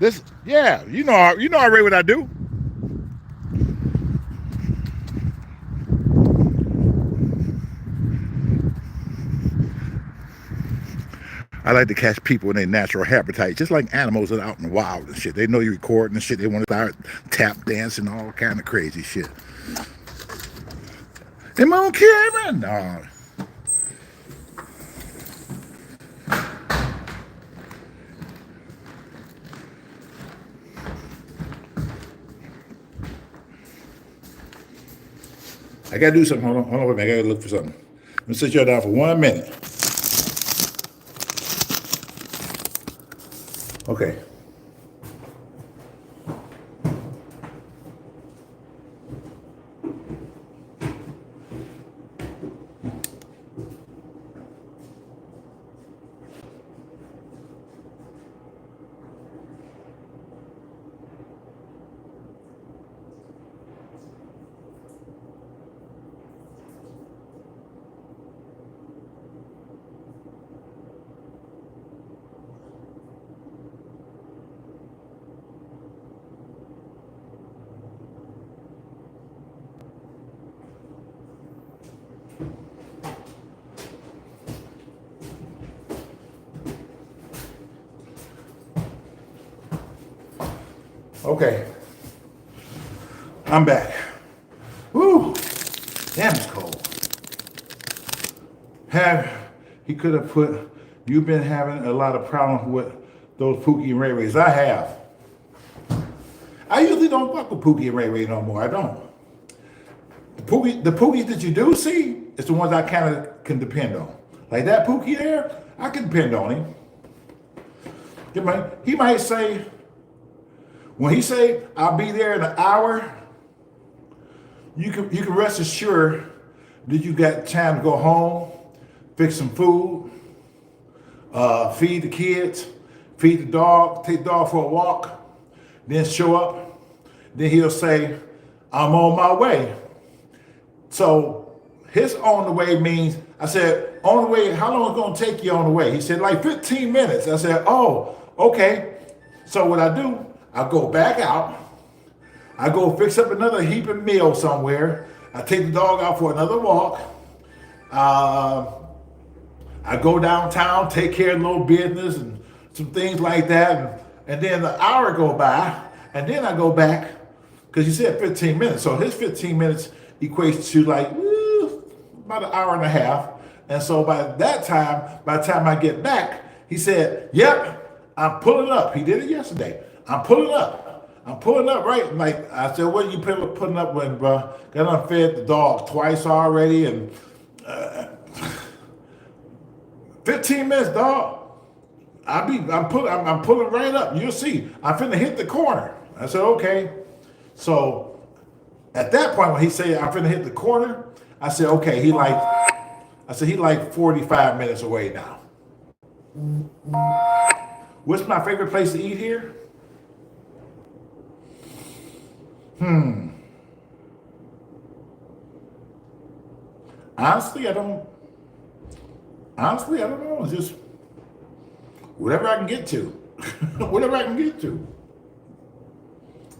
Oh. Yeah, you know already what I do. I like to catch people in their natural habitat, just like animals that are out in the wild and shit. They know you're recording and shit. They want to start tap dancing, all kind of crazy shit. Am I on camera? No. I gotta do something. Hold on, wait a minute. I gotta look for something. Let me sit you down for 1 minute. Okay. Okay. I'm back. Woo! Damn, it's cold. He could have put, you've been having a lot of problems with those Pookie and Ray Rays. I have. I usually don't fuck with Pookie and Ray Ray no more. I don't. The Pookies that you do see, it's the ones I kind of can depend on. Like that Pookie there, I can depend on him. He might say, when he say, I'll be there in an hour, you can rest assured that you got time to go home, fix some food, feed the kids, feed the dog, take the dog for a walk, then show up. Then he'll say, I'm on my way. So his on the way means, I said, on the way, how long is it going to take you on the way? He said, like 15 minutes. I said, oh, okay. So what I do, I go back out. I go fix up another heaping meal somewhere. I take the dog out for another walk. I go downtown, take care of a little business and some things like that. And then an hour go by, and then I go back, because he said 15 minutes. So his 15 minutes equates to like about an hour and a half. And so by the time I get back, he said, yep, I'm pulling up. He did it yesterday. I'm pulling up. I'm pulling up, right? Like, I said, what are you putting up when, bro? Got fed the dog twice already, and 15 minutes, dog. I'm pulling right up. You'll see. I'm finna hit the corner. I said, okay. So at that point, when he said I'm finna hit the corner, I said, okay, he like 45 minutes away now. What's my favorite place to eat here? Honestly, I don't know. It's just whatever I can get to. Whatever I can get to.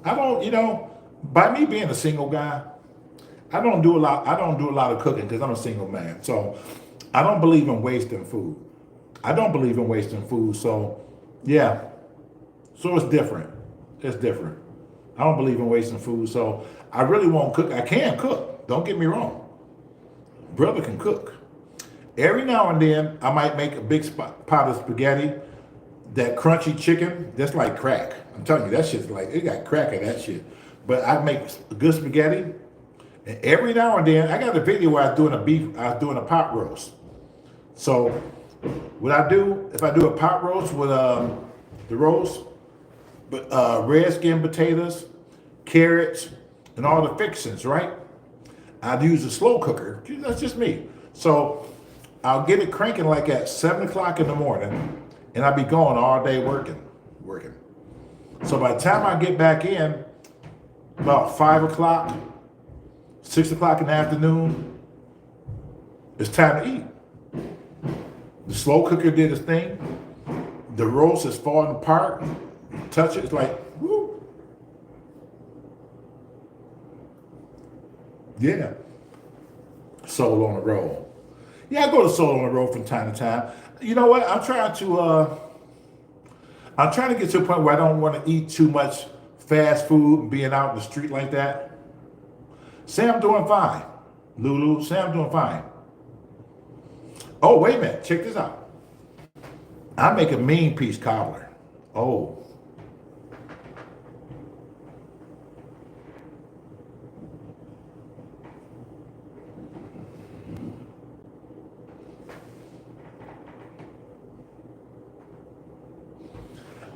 I don't, by me being a single guy, I don't do a lot of cooking because I'm a single man. So I don't believe in wasting food. So yeah. So it's different. It's different. I don't believe in wasting food. So I really won't cook. I can cook. Don't get me wrong. Brother can cook. Every now and then, I might make a big pot of spaghetti. That crunchy chicken, that's like crack. I'm telling you, that shit's like, it got crack in that shit. But I make good spaghetti. And every now and then, I got a video where I was doing a pot roast. So what I do, if I do a pot roast with the roast, but red skin potatoes, carrots, and all the fixings, right? I'd use a slow cooker. That's just me. So I'll get it cranking like at 7 o'clock in the morning, and I'll be going all day working. So by the time I get back in, about 5 o'clock, 6 o'clock in the afternoon, it's time to eat. The slow cooker did its thing. The roast is falling apart. Touch it, it's like, woo. Yeah. Soul on the roll. Yeah, I go to Soul on the roll from time to time. You know what? I'm trying to get to a point where I don't want to eat too much fast food and being out in the street like that. Say I'm doing fine. Lulu, say I'm doing fine. Oh, wait a minute. Check this out. I make a mean piece cobbler. Oh.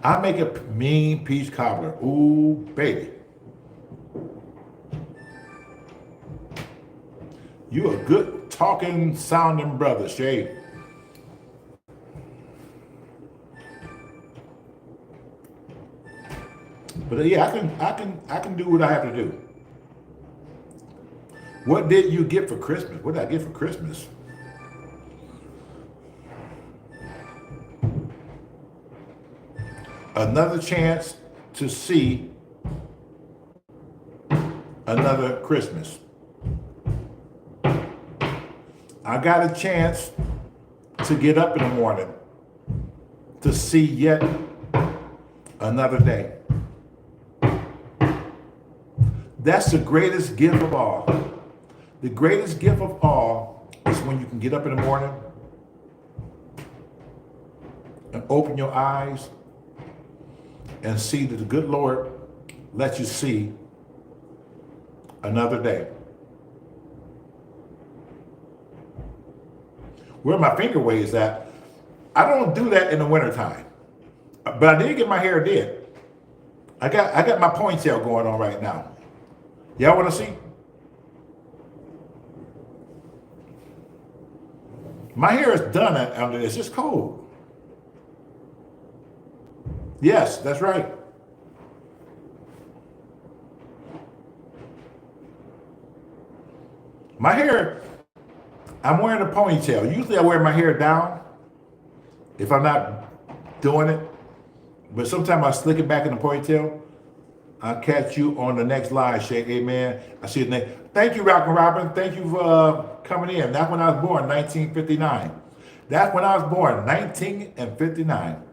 I make a mean peach cobbler. Ooh, baby. You a good talking, sounding brother, SHEA. But yeah, I can do what I have to do. What did you get for Christmas? What did I get for Christmas? Another chance to see another Christmas. I got a chance to get up in the morning to see yet another day. That's the greatest gift of all. The greatest gift of all is when you can get up in the morning and open your eyes and see that the good Lord lets you see another day. Where my finger waves at, I don't do that in the wintertime. But I did get my hair did. I got my ponytail going on right now. Y'all want to see? My hair is done under this. It's cold. Yes, that's right. My hair, I'm wearing a ponytail. Usually I wear my hair down if I'm not doing it. But sometimes I slick it back in the ponytail. I'll catch you on the next live, Shay. Amen. I see your name. Thank you, Rockin' Robin. Thank you for coming in. That's when I was born, 1959. That's when I was born, 1959.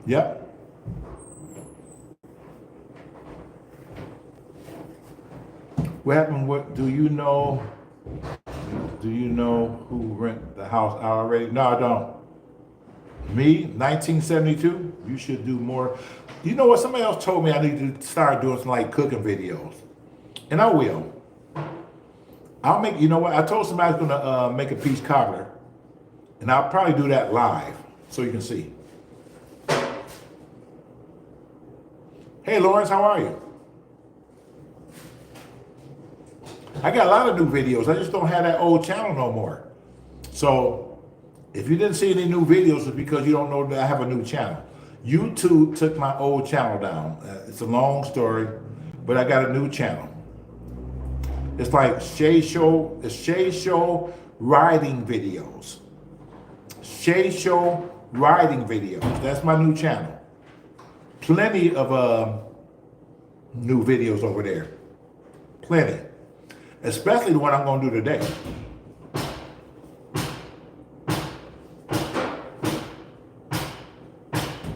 Yep. What happened? What do you know? Do you know who rent the house out already? No, I don't. Me, 1972. You should do more. You know what? Somebody else told me I need to start doing some like cooking videos, and I will. I'll make. You know what? I told somebody I was gonna make a peach cobbler, and I'll probably do that live so you can see. Hey, Lawrence, how are you? I got a lot of new videos. I just don't have that old channel no more. So if you didn't see any new videos, it's because you don't know that I have a new channel. YouTube took my old channel down. It's a long story, but I got a new channel. It's like SHEA Show. It's SHEA Show riding videos. SHEA Show riding videos. That's my new channel. Plenty of new videos over there. Plenty. Especially the one I'm going to do today.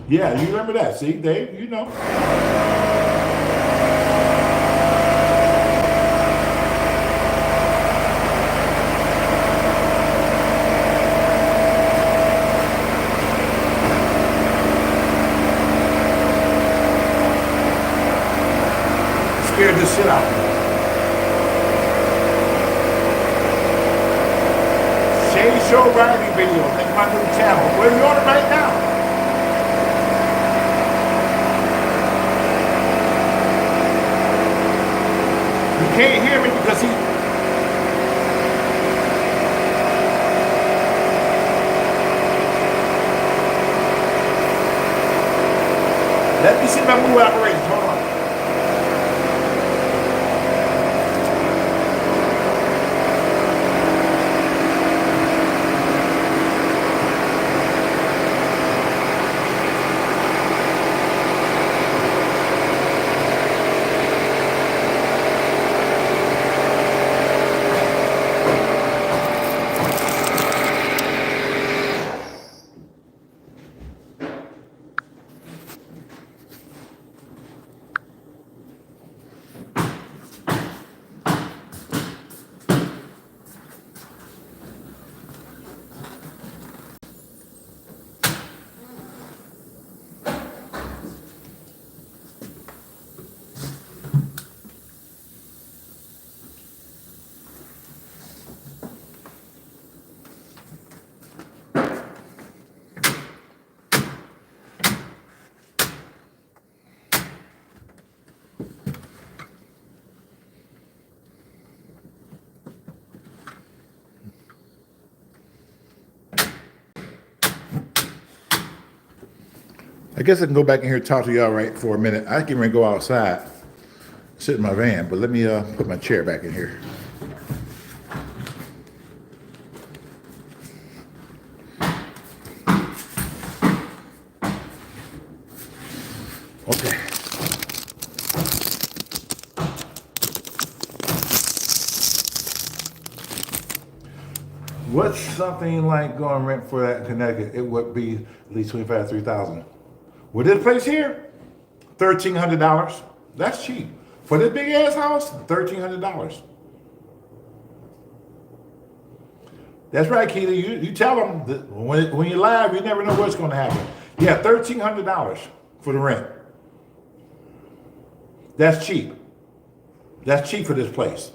Yeah, you remember that. See, Dave, you know. Scared the shit out of me. SHEA Show riding videos. That's my new channel. Where are you on it right now? You can't hear me because he... Let me see my move operations. Hold on. I guess I can go back in here and talk to y'all right for a minute. I can go outside, sit in my van, but let me put my chair back in here. Okay. What's something like going rent for that in Connecticut? It would be at least $25,000 to $3,000. With this place here, $1,300. That's cheap. For this big ass house, $1,300. That's right, Keita. You tell them that when you're live, you never know what's going to happen. Yeah, $1,300 for the rent. That's cheap. That's cheap for this place.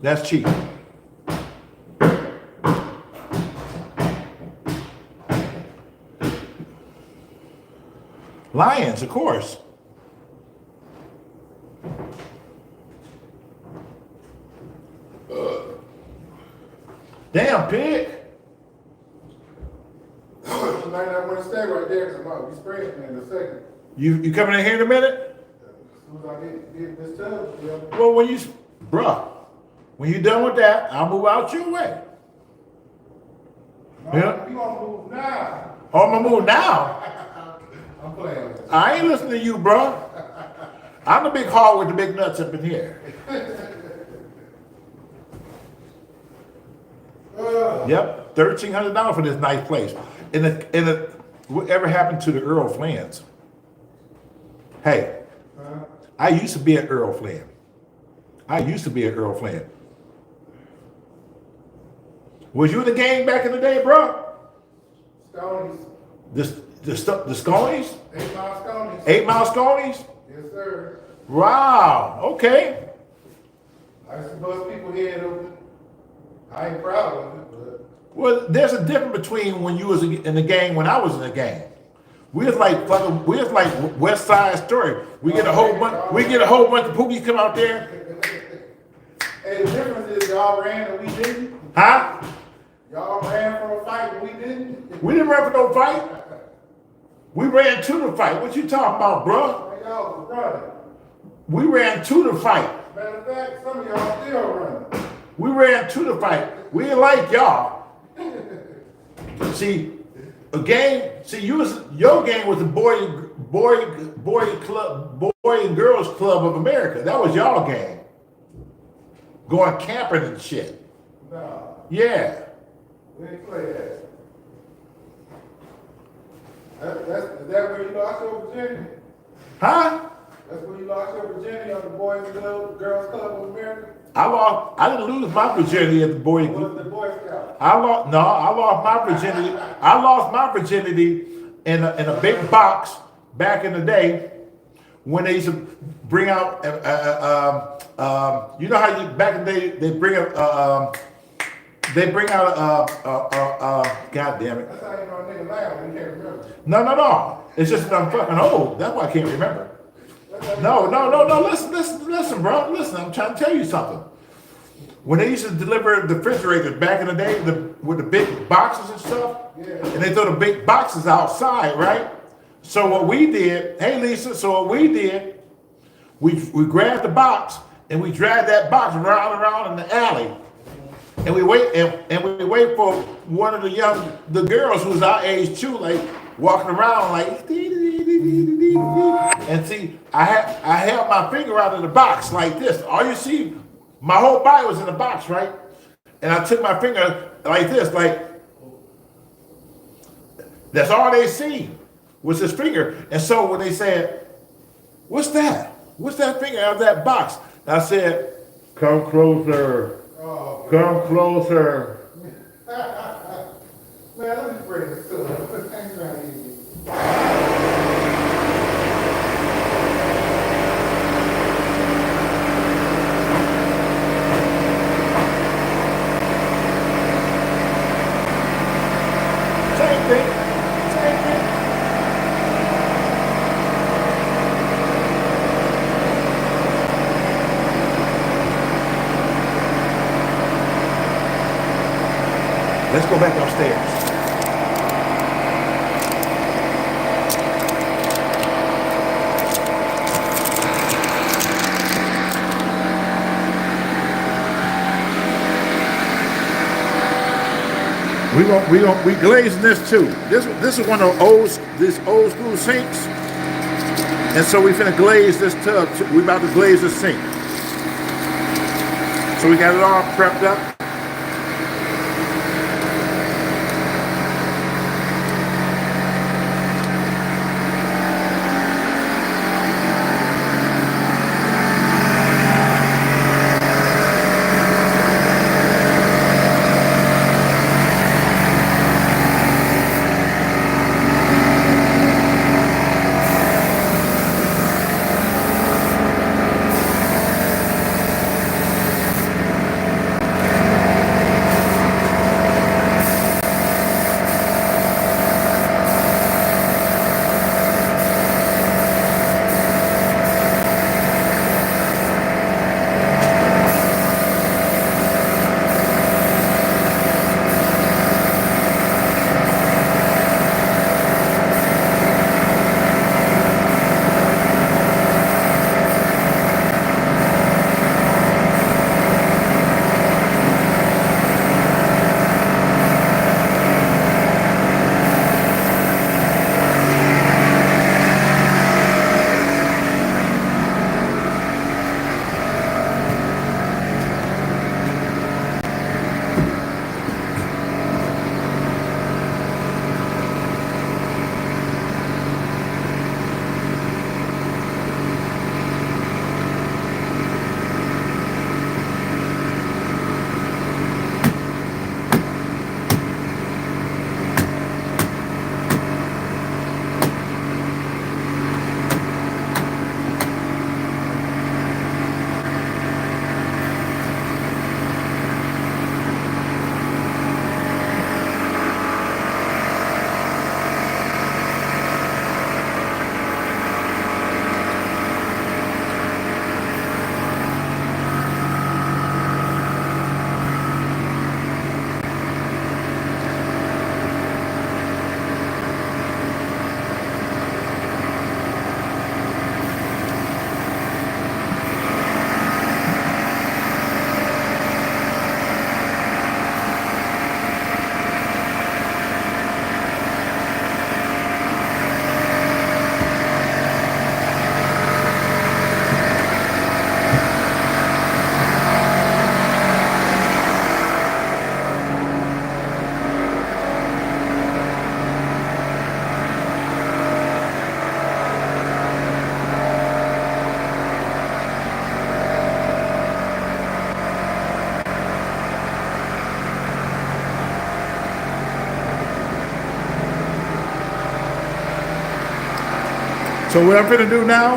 That's cheap. Lions, of course. Damn, pig. You might not want to stay right there because I'm about to be spraying in a second. You coming in here in a minute? As soon as I get this tub, yeah. Well, when you done with that, I'll move out your way. Yeah. You gonna move now? Oh, I'm gonna move now. I'm playing. I ain't listening to you, bro. I'm the big hog with the big nuts up in here. Yep, $1,300 for this nice place. Whatever happened to the Earl Flynn's? Hey, I used to be an Earl Flynn. Was you in the game back in the day, bro? Stonies. The Sconies? 8 Mile Stonies. 8 Mile Sconies? Yes, sir. Wow, okay. I used to bust people head open. I ain't proud of it, but Well, there's a difference between when you was in the game when I was in the game. We was like West Side Story. We get a whole bunch of pookies come out there. hey, the difference is y'all ran and we didn't. Huh? Y'all ran for a fight and we didn't. We didn't run for no fight. We ran to the fight. What you talking about, bro? Like y'all was running. We ran to the fight. Matter of fact, some of y'all still running. We ran to the fight. We didn't like y'all. See, your game was the boy and girls club of America. That was y'all game. Going camping and shit. Nah, Yeah. we ain't play that. Is that where you lost your virginity? Huh? That's where you lost your virginity on the Boys and Girls Club of America? I didn't lose my virginity at the boy. Or was the Boy Scout? I lost my virginity. I lost my virginity in a big box back in the day when they used to bring out. You know how back in the day they bring out. God damn it. That's how you know a nigga laugh when you can't remember. No. It's just that I'm fucking old. That's why I can't remember. No. Listen, bro. Listen, I'm trying to tell you something. When they used to deliver the refrigerators back in the day with the big boxes and stuff, Yeah. and they throw the big boxes outside, right? So what we did, hey Lisa, we grabbed the box and we dragged that box around in the alley. And we wait for one of the girls who's our age too, like walking around like, and see, I held my finger out of the box like this. All you see, my whole body was in the box, right? And I took my finger like this, like, that's all they seen was his finger. And so when they said, what's that? What's that finger out of that box? And I said, come closer. Oh, Come closer. man, let me bring this to him. Thanks for easy. Same thing. Let's go back upstairs. We glazing this too. This is one of these old school sinks, and so we finna glaze this tub. We about to glaze the sink. So we got it all prepped up. So what I'm finna do now,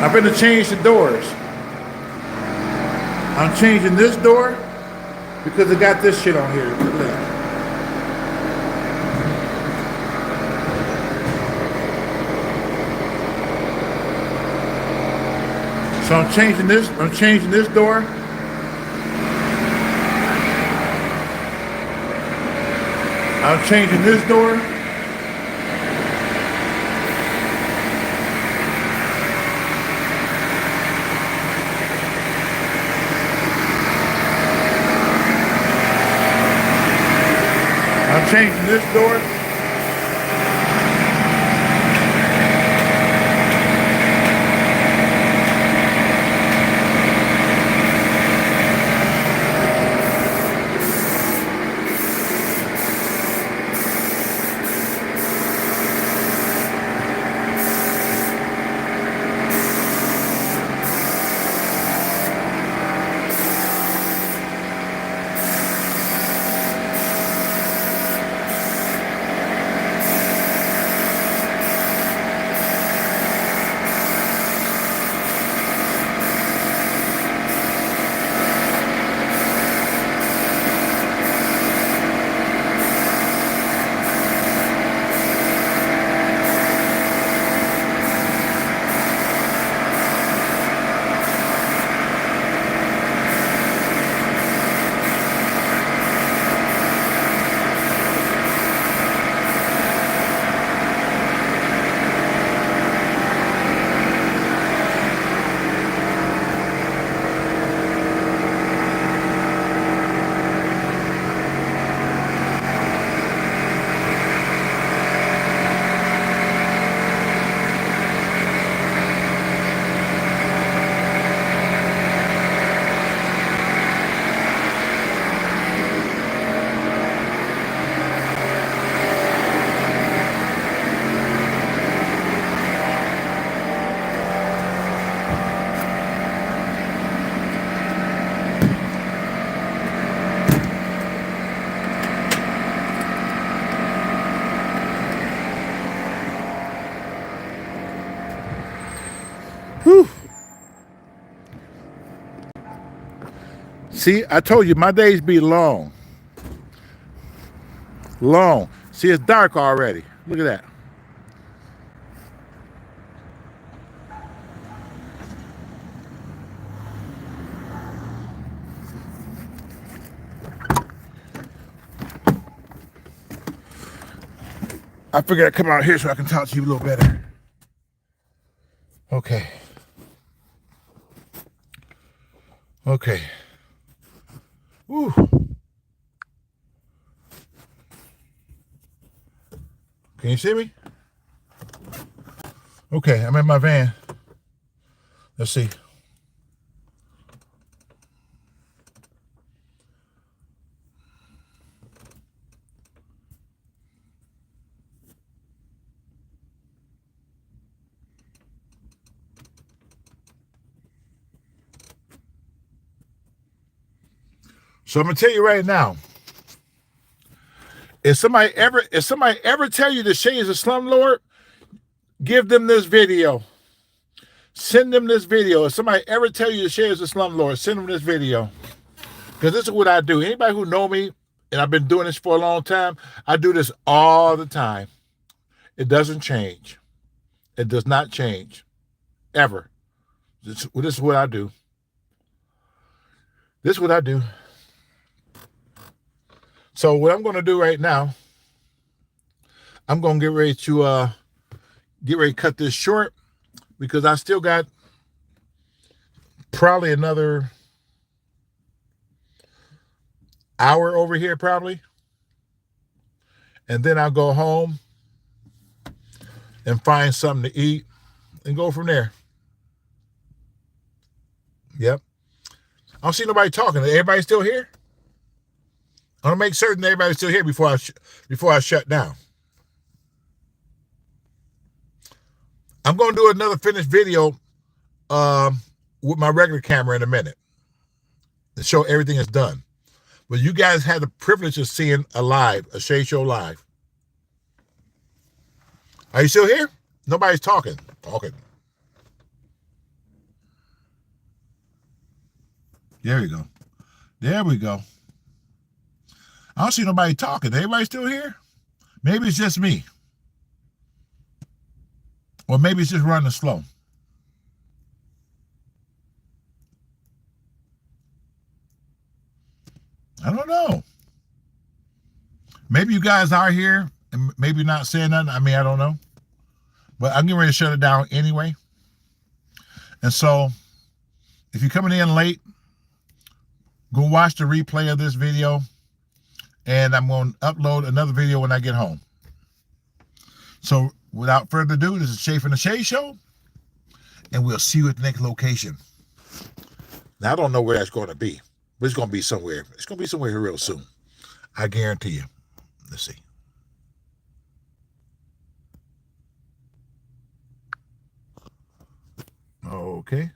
I'm finna change the doors. I'm changing this door because it got this shit on here. Look at that. So I'm changing this door. I'm changing this door. I'm changing this door. Whew. See, I told you my days be long. Long. See, it's dark already. Look at that. I figured I'd come out here so I can talk to you a little better. Okay. Okay. Woo. Can you see me? Okay, I'm in my van. Let's see. So I'm gonna tell you right now. If somebody ever tell you that Shea is a slumlord, give them this video. Send them this video. If somebody ever tell you that Shea is a slumlord, send them this video. Because this is what I do. Anybody who know me, and I've been doing this for a long time, I do this all the time. It doesn't change. It does not change. Ever. This is what I do. This is what I do. So what I'm going to do right now, I'm going to get ready to cut this short because I still got probably another hour over here probably. And then I'll go home and find something to eat and go from there. Yep. I don't see nobody talking. Everybody still here? I want to make certain that everybody's still here before I shut down. I'm going to do another finished video with my regular camera in a minute to show everything is done. But you guys had the privilege of seeing a SHEA show live. Are you still here? Nobody's talking. There we go. There we go. I don't see nobody talking. Everybody still here? Maybe it's just me. Or maybe it's just running slow. I don't know. Maybe you guys are here and maybe not saying nothing. I mean, I don't know. But I'm getting ready to shut it down anyway. And so, if you're coming in late, go watch the replay of this video. And I'm going to upload another video when I get home. So, without further ado, this is Shay from the Shay Show. And we'll see you at the next location. Now, I don't know where that's going to be. But it's going to be somewhere. It's going to be somewhere here real soon. I guarantee you. Let's see. Okay.